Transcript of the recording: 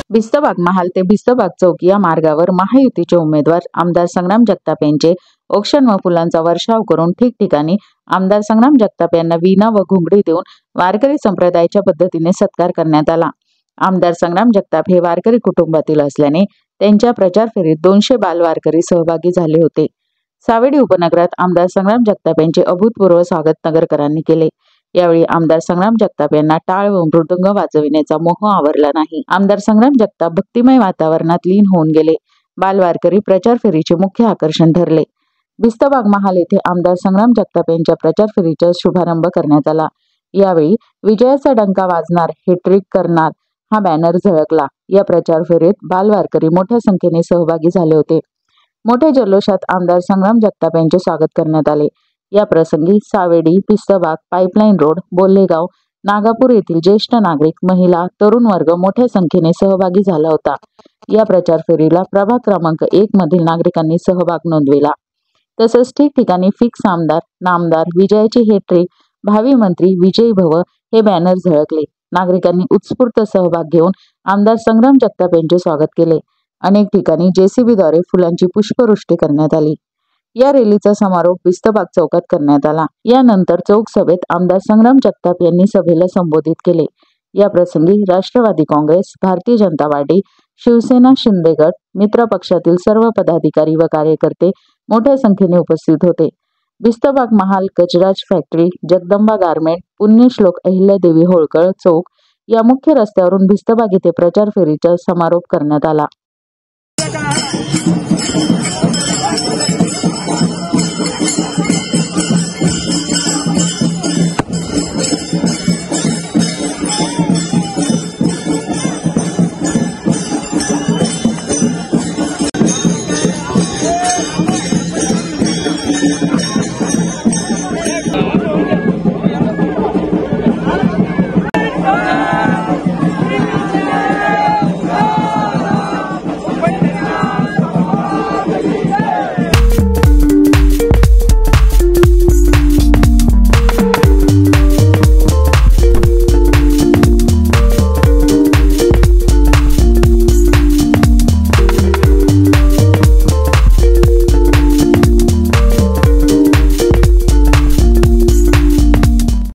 भिस्तबाग महाल ते भिस्तबाग चौक या मार्गावर महायुतीचे उमेदवार आमदार संग्राम जगताप यांचे औक्षण व फुलांचा वर्षाव करून ठिकठिकाणी आमदार संग्राम जगताप यांना वीणा व घुंगडी देऊन वारकरी संप्रदायाच्या पद्धतीने सत्कार करण्यात आला। आमदार संग्राम जगताप हे वारकरी कुटुंबातील असल्याने त्यांच्या प्रचार फेरीत 200 बाल वारकरी सहभागी झाले होते। सावेडी उपनगरात आमदार संग्राम जगताप यांचे अभूतपूर्व स्वागत नगरकरांनी केले। यावेळी आमदार संग्राम जगताप यांना टाळ व मृदुंग वाजविण्याचा मोह आवरला नाही। आमदार संग्राम जगताप भक्तिमय वातावरणात लीन होऊन गेले। बालवारकरी प्रचार फेरीचे मुख्य आकर्षण ठरले। भिस्तबाग महाल येथे आमदार संग्राम जगताप यांच्या प्रचार फेरीचा शुभारंभ करण्यात आला। यावेळी विजयाचा डंका वाजणार, हेट्रिक करणार हा बॅनर झळकला। या प्रचार फेरीत बालवारकरी मोठ्या संख्येने सहभागी झाले होते। मोठ्या जल्लोषात आमदार संग्राम जगताप यांचे स्वागत करण्यात आले। या प्रसंगी सावेडी, भिस्तबाग, पाईपलाईन रोड, बोल्लेगाव, नागापूर येथील ज्येष्ठ नागरिक, महिला, तरुण वर्ग मोठ्या संख्येने सहभागी झाला होता। या प्रचार फेरीला प्रभाग क्रमांक 1 मधील नागरिकांनी सहभाग नोंदविला। तसेच ठिकठिकाणी फिक्स आमदार, नामदार, विजयाची हेट्रिक, भावी मंत्री, विजयी भव हे बॅनर झळकले। नागरिकांनी उत्स्फूर्त सहभाग घेऊन आमदार संग्राम जगताप यांचे स्वागत केले। अनेक ठिकाणी जेसीबीद्वारे फुलांची पुष्पवृष्टी करण्यात आली। या रॅलीचा समारोप भिस्तबाग चौकात करण्यात आला। यानंतर चौक सभेत आमदार संग्राम जगताप यांनी सभेला संबोधित केले। या प्रसंगी राष्ट्रवादी काँग्रेस, भारतीय जनता पार्टी, शिवसेना, शिंदे गट, मित्र पक्षातील सर्व पदाधिकारी व कार्यकर्ते मोठ्या संख्येने उपस्थित होते। भिस्तबाग महाल, गजराज फॅक्टरी, जगदंबा गारमेंट, पुण्यश्लोक अहिल्यादेवी होळकर चौक या मुख्य रस्त्यावरून भिस्तबाग येथे प्रचार फेरीचा समारोप करण्यात आला।